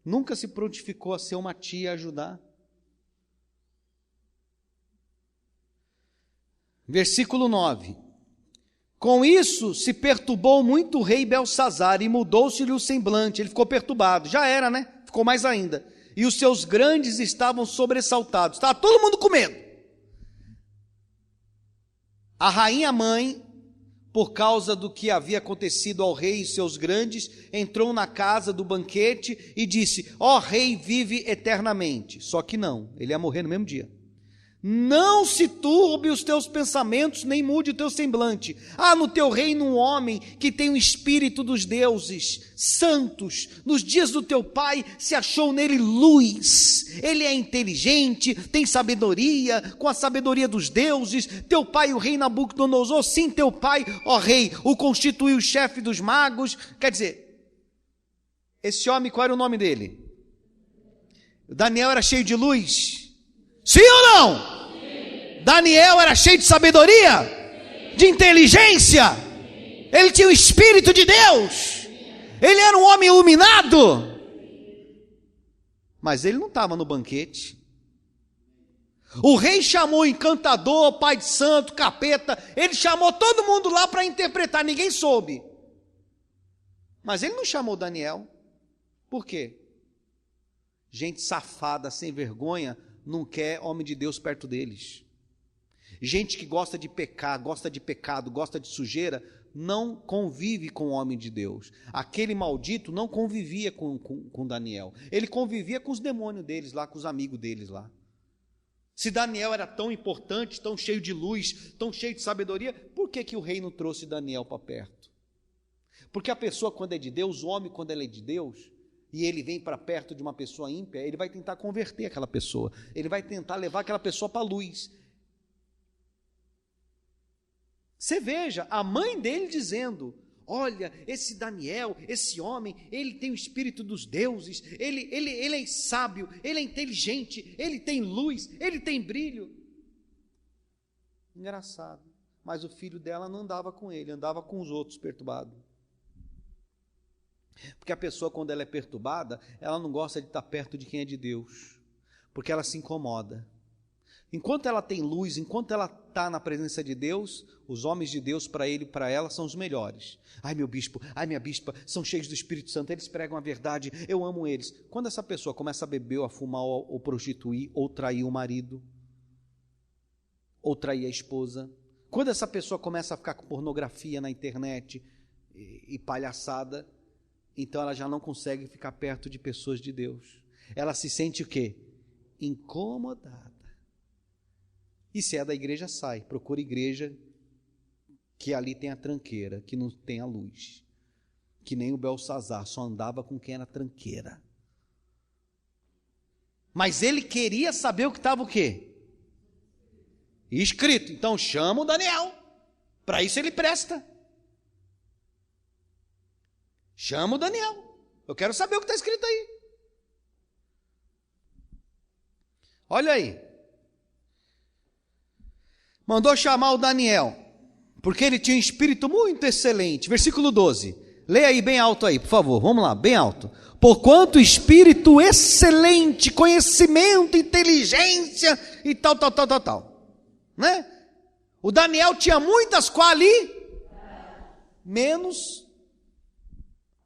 Nunca se prontificou a ser uma tia a ajudar. Versículo 9. Com isso se perturbou muito o rei Belsazar e mudou-se-lhe o semblante. Ele ficou perturbado, já era, né? Ficou mais ainda. E os seus grandes estavam sobressaltados. Estava todo mundo com medo. A rainha mãe, por causa do que havia acontecido ao rei e seus grandes, entrou na casa do banquete e disse: ó rei, vive eternamente. Só que não, ele ia morrer no mesmo dia. Não se turbe os teus pensamentos, nem mude o teu semblante. Há no teu reino um homem que tem o espírito dos deuses santos. Nos dias do teu pai se achou nele luz. Ele é inteligente, tem sabedoria, com a sabedoria dos deuses. Teu pai, o rei Nabucodonosor, sim, teu pai, ó rei, o constituiu chefe dos magos. Quer dizer, esse homem, qual era o nome dele? Daniel era cheio de luz. Sim ou não? Sim. Daniel era cheio de sabedoria? Sim. De inteligência? Sim. Ele tinha o Espírito de Deus? Sim. Ele era um homem iluminado? Mas ele não estava no banquete. O rei chamou o encantador, pai de santo, capeta, ele chamou todo mundo lá para interpretar, ninguém soube. Mas ele não chamou Daniel. Por quê? Gente safada, sem vergonha, não quer homem de Deus perto deles. Gente que gosta de pecar, gosta de pecado, gosta de sujeira, não convive com o homem de Deus. Aquele maldito não convivia com Daniel. Ele convivia com os demônios deles lá, com os amigos deles lá. Se Daniel era tão importante, tão cheio de luz, tão cheio de sabedoria, por que o rei não trouxe Daniel para perto? Porque a pessoa, quando é de Deus, o homem, quando ele é de Deus, e ele vem para perto de uma pessoa ímpia, ele vai tentar converter aquela pessoa, ele vai tentar levar aquela pessoa para a luz. Você veja, a mãe dele dizendo: olha, esse Daniel, esse homem, ele tem o espírito dos deuses, ele é sábio, ele é inteligente, ele tem luz, ele tem brilho. Engraçado, mas o filho dela não andava com ele, andava com os outros perturbados. Porque a pessoa, quando ela é perturbada, ela não gosta de estar perto de quem é de Deus, porque ela se incomoda. Enquanto ela tem luz, enquanto ela está na presença de Deus, os homens de Deus para ele e para ela são os melhores. Ai meu bispo, ai minha bispa, são cheios do Espírito Santo, eles pregam a verdade, eu amo eles. Quando essa pessoa começa a beber, ou a fumar, ou prostituir, ou trair o marido, ou trair a esposa, quando essa pessoa começa a ficar com pornografia na internet e palhaçada, então ela já não consegue ficar perto de pessoas de Deus. Ela se sente o quê? Incomodada. E se é da igreja, sai. Procura igreja que ali tem a tranqueira, que não tem a luz. Que nem o Belsazar, só andava com quem era tranqueira. Mas ele queria saber o que estava o quê? Escrito. Então chama o Daniel. Para isso ele presta. Chama o Daniel. Eu quero saber o que está escrito aí. Olha aí. Mandou chamar o Daniel, porque ele tinha um espírito muito excelente. Versículo 12. Leia aí bem alto aí, por favor. Vamos lá, bem alto. Porquanto espírito excelente, conhecimento, inteligência e tal. Né? O Daniel tinha muitas qualidades, menos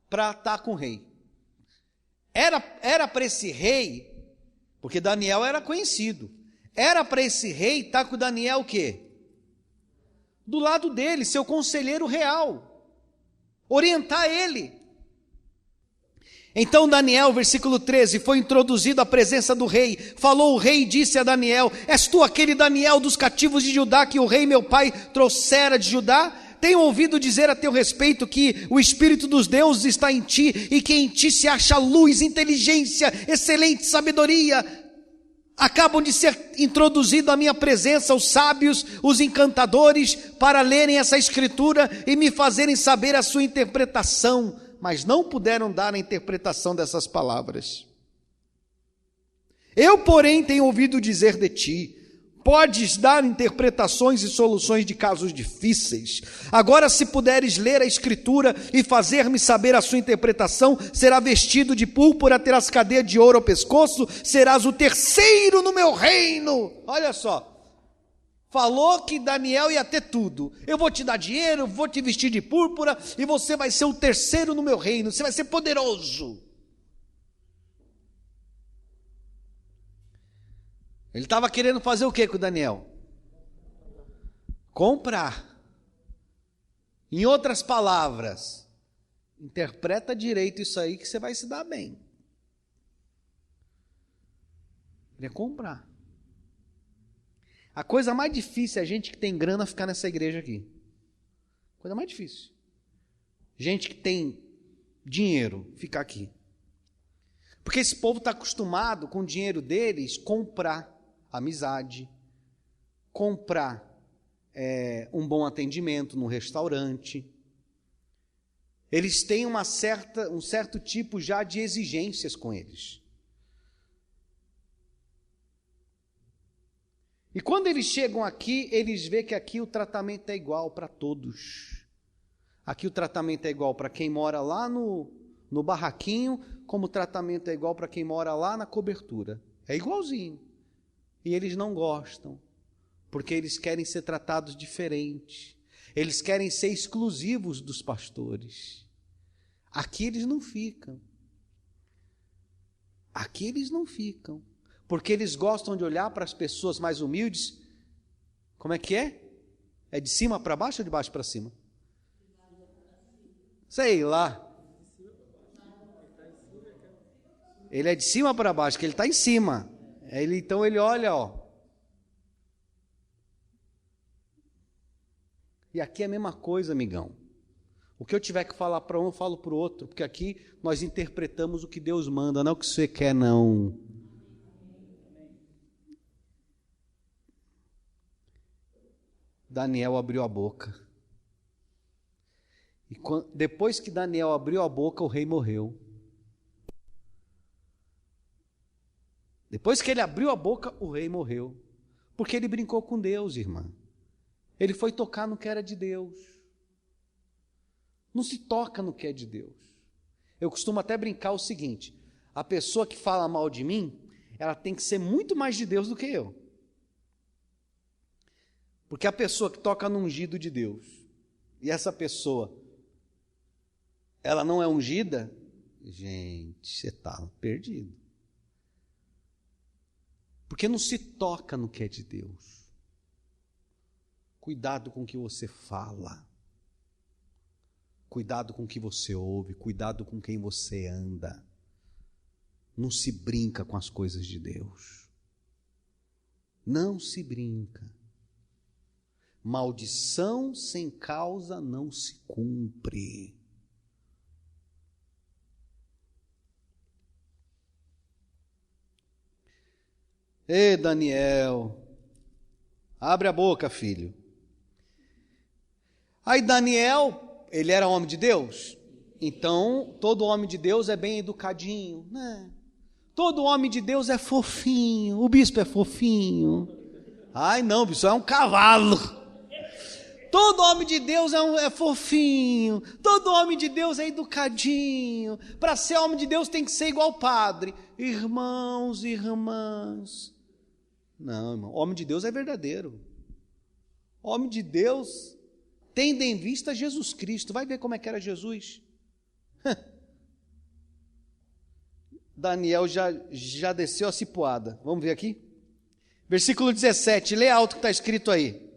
para estar com o rei. Era para esse rei, porque Daniel era conhecido, era para esse rei estar com Daniel o quê? Do lado dele, seu conselheiro real, orientar ele. Então Daniel, versículo 13, foi introduzido à presença do rei. Falou o rei e disse a Daniel: és tu aquele Daniel dos cativos de Judá que o rei meu pai trouxera de Judá? Tenho ouvido dizer a teu respeito que o Espírito dos deuses está em ti, e que em ti se acha luz, inteligência, excelente sabedoria. Acabam de ser introduzidos à minha presença os sábios, os encantadores, para lerem essa escritura e me fazerem saber a sua interpretação, mas não puderam dar a interpretação dessas palavras. Eu, porém, tenho ouvido dizer de ti: podes dar interpretações e soluções de casos difíceis. Agora, se puderes ler a escritura e fazer-me saber a sua interpretação, será vestido de púrpura, terás cadeia de ouro ao pescoço, serás o terceiro no meu reino. Olha só, falou que Daniel ia ter tudo. Eu vou te dar dinheiro, vou te vestir de púrpura, e você vai ser o terceiro no meu reino, você vai ser poderoso. Ele estava querendo fazer o que com Daniel? Comprar. Em outras palavras, interpreta direito isso aí que você vai se dar bem. Ele é comprar. A coisa mais difícil é a gente que tem grana ficar nessa igreja aqui. Coisa mais difícil. Gente que tem dinheiro ficar aqui. Porque esse povo está acostumado com o dinheiro deles comprar amizade, comprar um bom atendimento no restaurante. Eles têm um certo tipo já de exigências com eles. E quando eles chegam aqui, eles veem que aqui o tratamento é igual para todos. Aqui o tratamento é igual para quem mora lá no barraquinho, como o tratamento é igual para quem mora lá na cobertura. É igualzinho. E eles não gostam, porque eles querem ser tratados diferente. Eles querem ser exclusivos dos pastores. Aqui eles não ficam. Aqui eles não ficam. Porque eles gostam de olhar para as pessoas mais humildes. Como é que é? É de cima para baixo ou de baixo para cima? Sei lá. Ele é de cima para baixo, que ele está em cima. Então ele olha, ó. E aqui é a mesma coisa, amigão. O que eu tiver que falar para um, eu falo para o outro. Porque aqui nós interpretamos o que Deus manda, não é o que você quer, não. Daniel abriu a boca. E depois que Daniel abriu a boca, o rei morreu. Depois que ele abriu a boca, o rei morreu. Porque ele brincou com Deus, irmã. Ele foi tocar no que era de Deus. Não se toca no que é de Deus. Eu costumo até brincar o seguinte: a pessoa que fala mal de mim, ela tem que ser muito mais de Deus do que eu. Porque a pessoa que toca no ungido de Deus, e essa pessoa, ela não é ungida, gente, você está perdido. Porque não se toca no que é de Deus. Cuidado com o que você fala. Cuidado com o que você ouve. Cuidado com quem você anda. Não se brinca com as coisas de Deus. Não se brinca. Maldição sem causa não se cumpre. Ei, Daniel, abre a boca, filho. Aí Daniel, ele era homem de Deus, então todo homem de Deus é bem educadinho, né? Todo homem de Deus é fofinho, o bispo é fofinho. Ai não, bispo, é um cavalo. Todo homem de Deus é fofinho, todo homem de Deus é educadinho. Para ser homem de Deus tem que ser igual padre. Irmãos e irmãs. Não, irmão, homem de Deus é verdadeiro. Homem de Deus tendo em vista Jesus Cristo. Vai ver como é que era Jesus. Daniel já desceu a cipuada. Vamos ver aqui? Versículo 17, lê alto o que está escrito aí.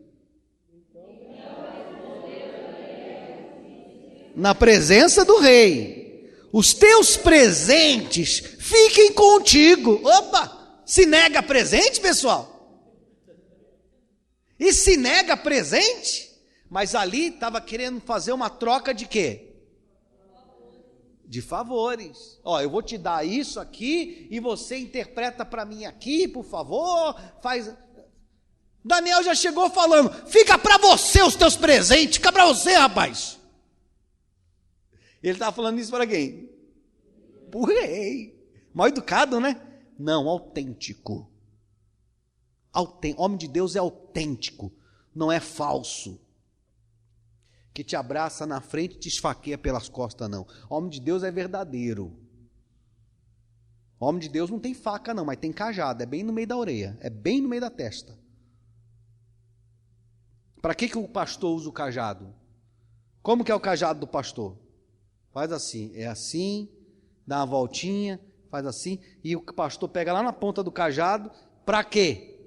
Na presença do rei, os teus presentes fiquem contigo. Opa, se nega presente, pessoal? E se nega presente? Mas ali estava querendo fazer uma troca de quê? De favores. Ó, eu vou te dar isso aqui e você interpreta para mim aqui, por favor. Faz. Daniel já chegou falando: fica para você os teus presentes, fica para você, rapaz. Ele estava falando isso para quem? Para o rei. Mal educado, né? Não, autêntico. Homem de Deus é autêntico, não é falso. Que te abraça na frente e te esfaqueia pelas costas, não. Homem de Deus é verdadeiro. Homem de Deus não tem faca, não, mas tem cajado. É bem no meio da orelha, é bem no meio da testa. Para que o pastor usa o cajado? Como que é o cajado do pastor? Faz assim, é assim, dá uma voltinha, faz assim, e o pastor pega lá na ponta do cajado, para quê?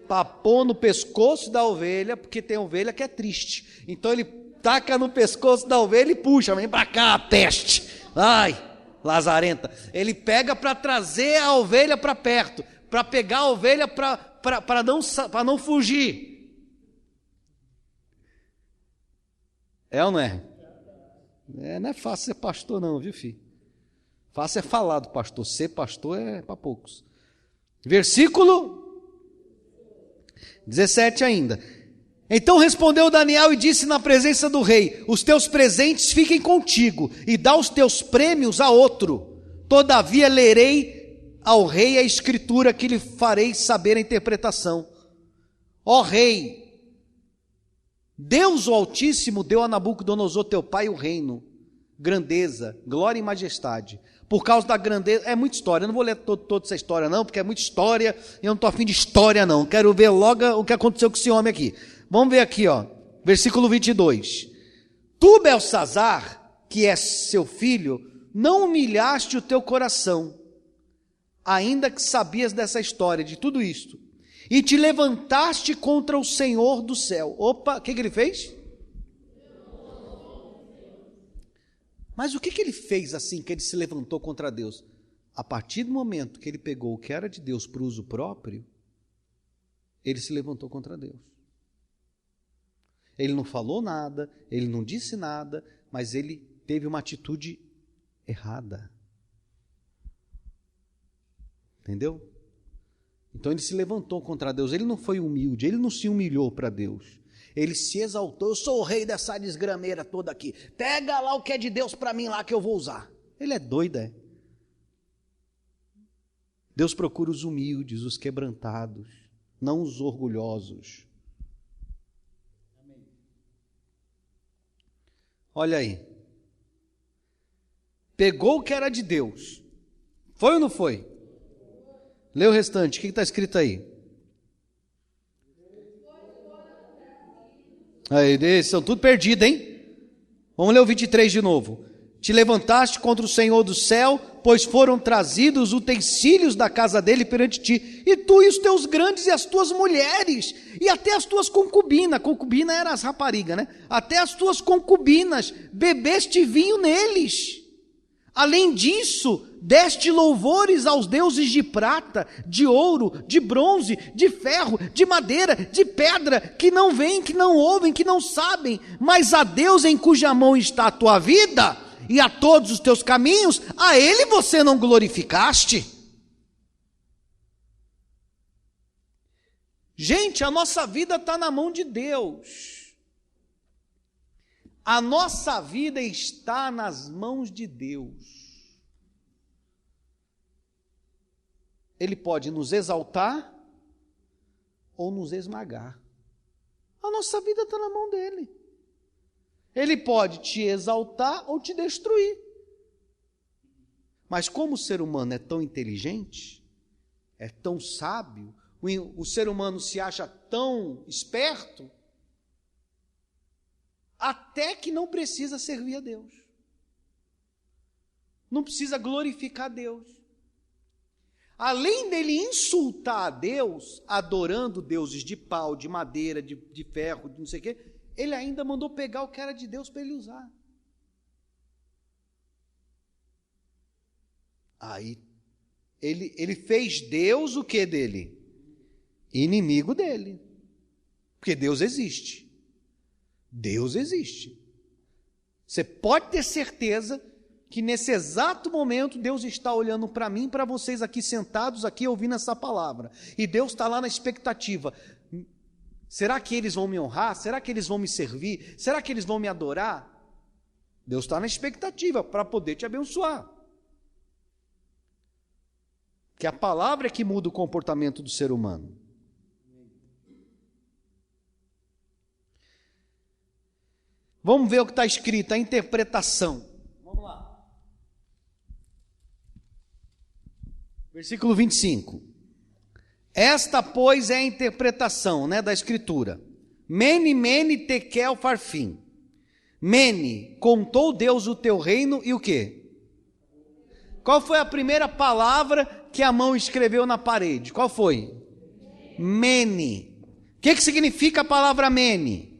Para pôr no pescoço da ovelha, porque tem ovelha que é triste. Então ele taca no pescoço da ovelha e puxa, vem para cá, peste. Ai, lazarenta. Ele pega para trazer a ovelha para perto, para pegar a ovelha para não fugir. É ou não é? Não é fácil ser pastor não, viu, filho? Fácil é falar do pastor, ser pastor é para poucos. Versículo 17 ainda. Então respondeu Daniel e disse na presença do rei: os teus presentes fiquem contigo, e dá os teus prêmios a outro. Todavia lerei ao rei a escritura, que lhe farei saber a interpretação. Ó rei, Deus o Altíssimo deu a Nabucodonosor teu pai o reino, grandeza, glória e majestade. Por causa da grandeza, é muita história, eu não vou ler toda essa história não, porque é muita história, e eu não estou afim de história não, quero ver logo o que aconteceu com esse homem aqui. Vamos ver aqui, ó, versículo 22. Tu, Belsazar, que és seu filho, não humilhaste o teu coração, ainda que sabias dessa história, de tudo isto, e te levantaste contra o Senhor do céu. Opa, o que ele fez? Mas o que ele fez assim, que ele se levantou contra Deus? A partir do momento que ele pegou o que era de Deus para o uso próprio, ele se levantou contra Deus. Ele não falou nada, ele não disse nada, mas ele teve uma atitude errada. Entendeu? Então ele se levantou contra Deus, ele não foi humilde, ele não se humilhou para Deus, ele se exaltou: eu sou o rei dessa desgrameira toda aqui, pega lá o que é de Deus para mim lá que eu vou usar. Ele é doido, é? Deus procura os humildes, os quebrantados, não os orgulhosos. Olha aí, pegou o que era de Deus, foi ou não foi? Lê o restante, o que está escrito aí? Aí, eles são tudo perdidos, hein? Vamos ler o 23 de novo. Te levantaste contra o Senhor do céu, pois foram trazidos utensílios da casa dele perante ti, e tu e os teus grandes e as tuas mulheres, e até as tuas concubinas, concubina era as raparigas, né? Até as tuas concubinas, bebeste vinho neles. Além disso, deste louvores aos deuses de prata, de ouro, de bronze, de ferro, de madeira, de pedra, que não veem, que não ouvem, que não sabem, mas a Deus em cuja mão está a tua vida e a todos os teus caminhos, a Ele você não glorificaste. Gente, a nossa vida está na mão de Deus. A nossa vida está nas mãos de Deus. Ele pode nos exaltar ou nos esmagar. A nossa vida está na mão dele. Ele pode te exaltar ou te destruir. Mas como o ser humano é tão inteligente, é tão sábio, o ser humano se acha tão esperto, até que não precisa servir a Deus, não precisa glorificar a Deus. Além dele insultar a Deus, adorando deuses de pau, de madeira, de ferro, de não sei o quê, ele ainda mandou pegar o que era de Deus para ele usar. Aí, ele fez Deus o que dele? Inimigo dele. Porque Deus existe. Deus existe. Você pode ter certeza que nesse exato momento Deus está olhando para mim e para vocês aqui sentados, aqui ouvindo essa palavra. E Deus está lá na expectativa. Será que eles vão me honrar? Será que eles vão me servir? Será que eles vão me adorar? Deus está na expectativa para poder te abençoar. Que a palavra é que muda o comportamento do ser humano. Vamos ver o que está escrito, a interpretação. Vamos lá. Versículo 25. Esta, pois, é a interpretação, da Escritura. Mene, mene, tekel, farfim. Mene, contou Deus o teu reino e o quê? Qual foi a primeira palavra que a mão escreveu na parede? Qual foi? Mene. O que significa a palavra mene?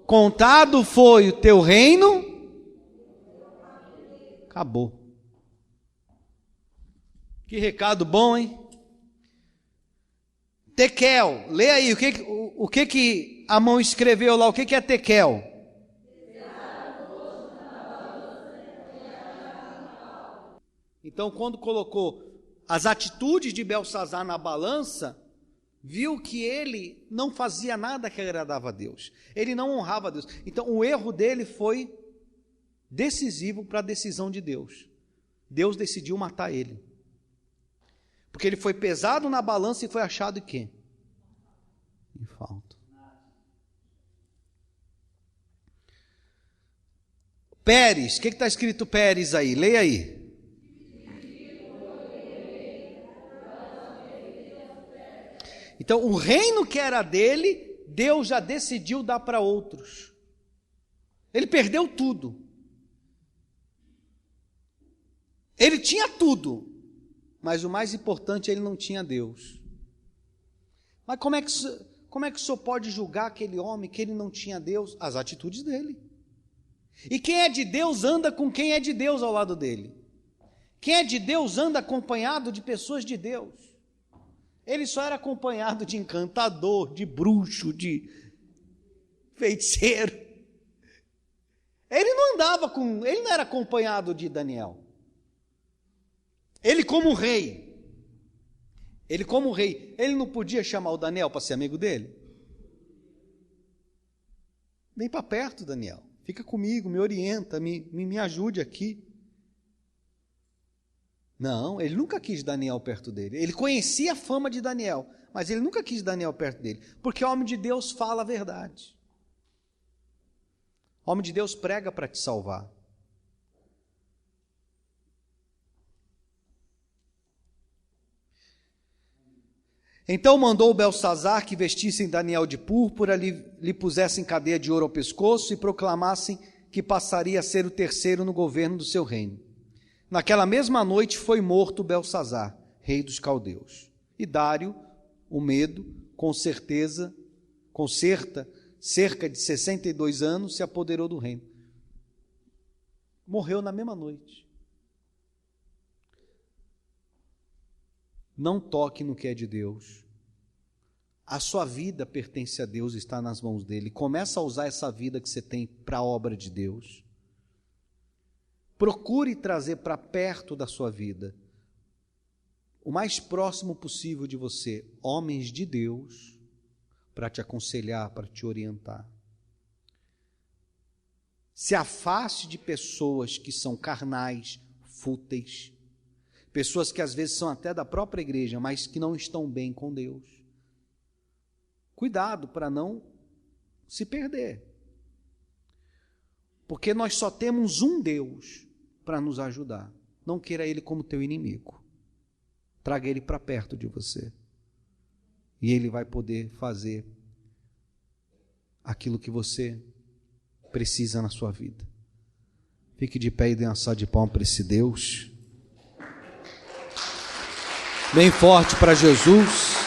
Contado foi o teu reino. Acabou. Que recado bom, hein? Tekel, lê aí, o que a mão escreveu lá, o que é tekel? Então, quando colocou as atitudes de Belsazar na balança, viu que ele não fazia nada que agradava a Deus, ele não honrava a Deus. Então, o erro dele foi decisivo para a decisão de Deus. Deus decidiu matar ele. Porque ele foi pesado na balança e foi achado em quê? Em falta. Pérez, o que está escrito Pérez aí? Leia aí. Então, o reino que era dele, Deus já decidiu dar para outros. Ele perdeu tudo. Ele tinha tudo, mas o mais importante, ele não tinha Deus. Mas como é que o senhor pode julgar aquele homem que ele não tinha Deus? As atitudes dele. E quem é de Deus anda com quem é de Deus ao lado dele. Quem é de Deus anda acompanhado de pessoas de Deus. Ele só era acompanhado de encantador, de bruxo, de feiticeiro. Ele não era acompanhado de Daniel. Ele como rei, ele não podia chamar o Daniel para ser amigo dele? Vem para perto, Daniel, fica comigo, me orienta, me ajude aqui. Não, ele nunca quis Daniel perto dele. Ele conhecia a fama de Daniel, mas ele nunca quis Daniel perto dele, porque o homem de Deus fala a verdade. O homem de Deus prega para te salvar. Então mandou Belsazar que vestissem Daniel de púrpura, lhe pusessem cadeia de ouro ao pescoço e proclamassem que passaria a ser o terceiro no governo do seu reino. Naquela mesma noite foi morto Belsazar, rei dos caldeus. E Dário, o Medo, cerca de 62 anos, se apoderou do reino. Morreu na mesma noite. Não toque no que é de Deus. A sua vida pertence a Deus, está nas mãos dele. Começa a usar essa vida que você tem para a obra de Deus. Procure trazer para perto da sua vida, o mais próximo possível de você, homens de Deus, para te aconselhar, para te orientar. Se afaste de pessoas que são carnais, fúteis, pessoas que às vezes são até da própria igreja, mas que não estão bem com Deus. Cuidado para não se perder. Porque nós só temos um Deus para nos ajudar. Não queira Ele como teu inimigo. Traga Ele para perto de você. E Ele vai poder fazer aquilo que você precisa na sua vida. Fique de pé e dê uma salva de palmas para esse Deus. Bem forte para Jesus.